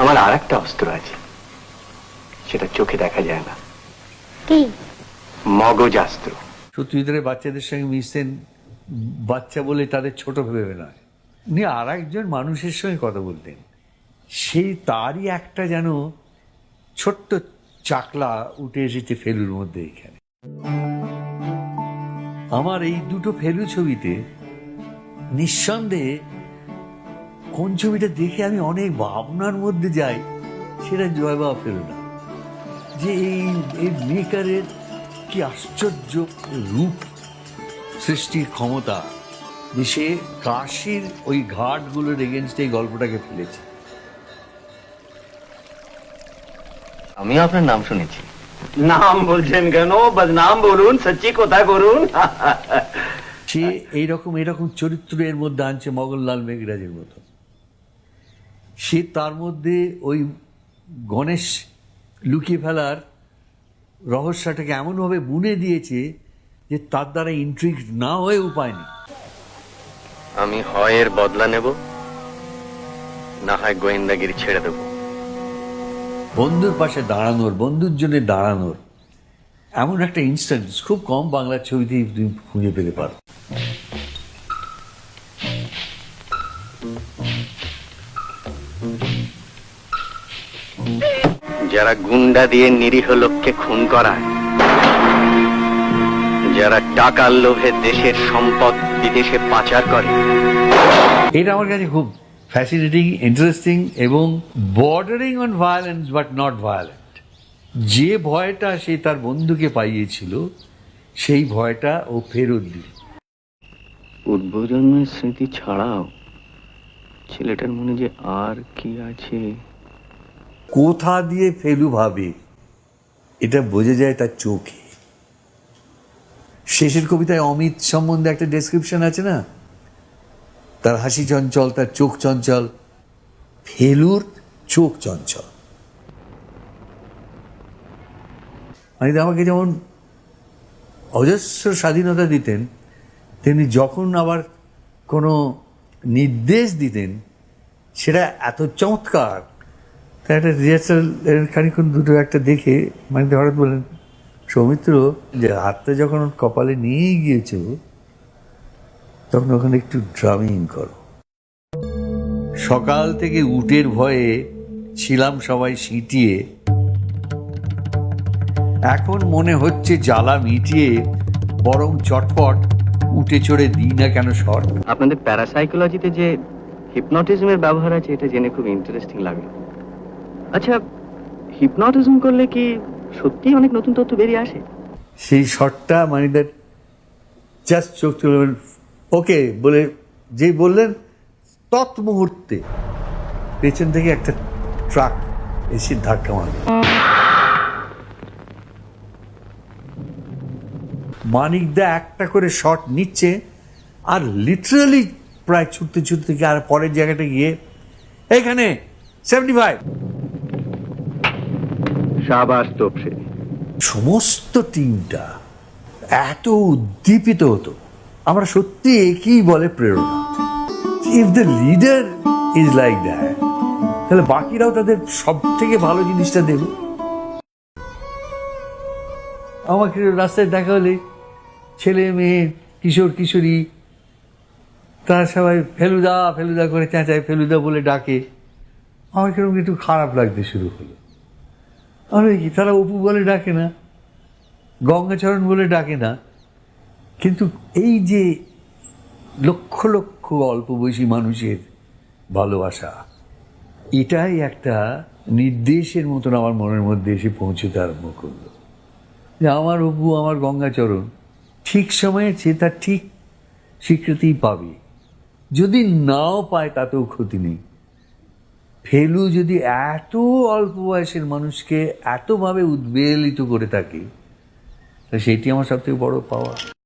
আমার আর একটা অস্ত্র আছে, সেটা চোখে দেখা যায় না। কি? মগজাস্ত্র। সত্যিকারের বাচ্চাদের সঙ্গে মিশতেন, বাচ্চা বলে তাদের ছোট ভেবে নয়। উনি আর একজন মানুষের সঙ্গে কথা বলতেন, সেই তারই একটা যেন ছোট্ট চাকলা উঠে এসেছে ফেলুর মধ্যে। এখানে আমার এই দুটো ফেলু ছবিতে নিঃসন্দেহে কোন ছবিটা দেখে আমি অনেক ভাবনার মধ্যে যাই, সেটা জয়বাবা ফেলু না। যে এই মেকারের কি আশ্চর্য রূপ সৃষ্টির ক্ষমতা, যে সে কাশির ওই ঘাটগুলোর এগেনস্টে এই গল্পটাকে ফেলেছে। আমিও আপনার নাম শুনেছি। নাম বলছেন কেন? বদনাম বলুন, সচ্চি কথা করুন। সে এইরকম চরিত্রের মধ্যে আনছে মগনলাল মেঘরাজের মতো। সে তার মধ্যে ওই গণেশ লুকিয়ে ফেলার রহস্যটাকে এমনভাবে বুনে দিয়েছে যে তার দ্বারা ইন্ট্রিগ না হয়ে উপায় নেই। আমি হয় এর বদলা নেব, না হয় গোয়েন্দাগিরি ছেড়ে দেব। বন্ধুর পাশে দাঁড়ানোর, বন্ধুর জন্য দাঁড়ানোর এমন একটা ইনস্ট্যান্স খুব কম বাংলার ছবিতেই তুমি খুঁজে পেতে পারো। যারা গুন্ডা দিয়ে নিরীহ লোককে খুন করায়, যারা টাকার লোভে দেশের সম্পদ বিদেশে পাচার করে, এটা আমার কাছে খুব ফ্যাসিনেটিং, ইন্টারেস্টিং এবং bordering on violence but not violent. যে ভয়টা সে তার বন্ধুকে পাইয়েছিল, সেই ভয়টা ও ফেরত দিল। পূর্বজন্মের স্মৃতি ছাড়াও ছেলেটার মনে যে আর কি আছে, কোথা দিয়ে ফেলু ভাবে এটা বোঝা যায় তার চোখে। শেষের কবিতায় অমিত সম্বন্ধে একটা ডেসক্রিপশন আছে না, তার হাসি চঞ্চল, তার চোখ চঞ্চল। ফেলুর চোখ চঞ্চল। মানে আমাকে যেমন অজস্র স্বাধীনতা দিতেন, তেমনি যখন আবার কোনো নির্দেশ দিতেন সেটা এত চমৎকার। তা একটা রিহার্সাল এর খানিক্ষণ দুটো একটা দেখে মানে হঠাৎ বললেন, সৌমিত্র, যে হাতটা যখন কপালে নিয়ে গিয়েছ তখন ওখানে একটু ড্রামিং করো। সকাল থেকে উটের ভয়ে ছিলাম সবাই সিটিয়ে, এখন মনে হচ্ছে জ্বালা মিটিয়ে বরং চটপট উঠে চড়ে দিই না কেন শট। আপনাদের প্যারাসাইকোলজিতে যে হিপনোটিজমের ব্যবহার আছে, এটা জেনে খুব ইন্টারেস্টিং লাগলো। আচ্ছা, হিপনোটিজম করলে কি সত্যি অনেক নতুন তথ্য বেরিয়ে আসে? সেই শটটা মানে দ্যাট জাস্ট চোখ তুলে ওকে বলে যেই বললেন, তৎমুহূর্তে পেছন থেকে একটা ট্রাক এসে ধাক্কা মারল। মানিকদা একটা করে শট নিচ্ছে আর লিটারালি প্রায় ছুটতে ছুটতে গিয়ে আর পরের জায়গাটা গিয়ে এইখানে 75 শাবাশ তোপসে। সমস্ত টিমটা এত উদ্দীপিত হতো। আমরা সত্যি একই বলে প্রেরণা। If the leader is like that, তাহলে বাকিরাও তাদের সব থেকে ভালো জিনিসটা দেবে। আমাকে রাস্তায় দেখা হলে ছেলে মেয়ে, কিশোর কিশোরী, তারা সবাই ফেলুদা ফেলুদা করে চেঁচায়, ফেলুদা বলে ডাকে। আমার কিরকম একটু খারাপ লাগতে শুরু হলো। আমি কি তারা অপু বলে ডাকে না, গঙ্গাচরণ বলে ডাকে না, কিন্তু এই যে লক্ষ লক্ষ অল্প বয়সী মানুষের ভালোবাসা, এটাই একটা নির্দেশের মতন আমার মনের মধ্যে এসে পৌঁছতে আরম্ভ করলো যে আমার অপু, আমার গঙ্গাচরণ ঠিক সময়ে সে তার ঠিক স্বীকৃতিই পাবে। যদি নাও পায় তাতেও ক্ষতি নেই। ফেলু যদি এত অল্প বয়সের মানুষকে এতভাবে উদ্বেলিত করে থাকে, সেটি আমার সবথেকে বড় পাওয়া।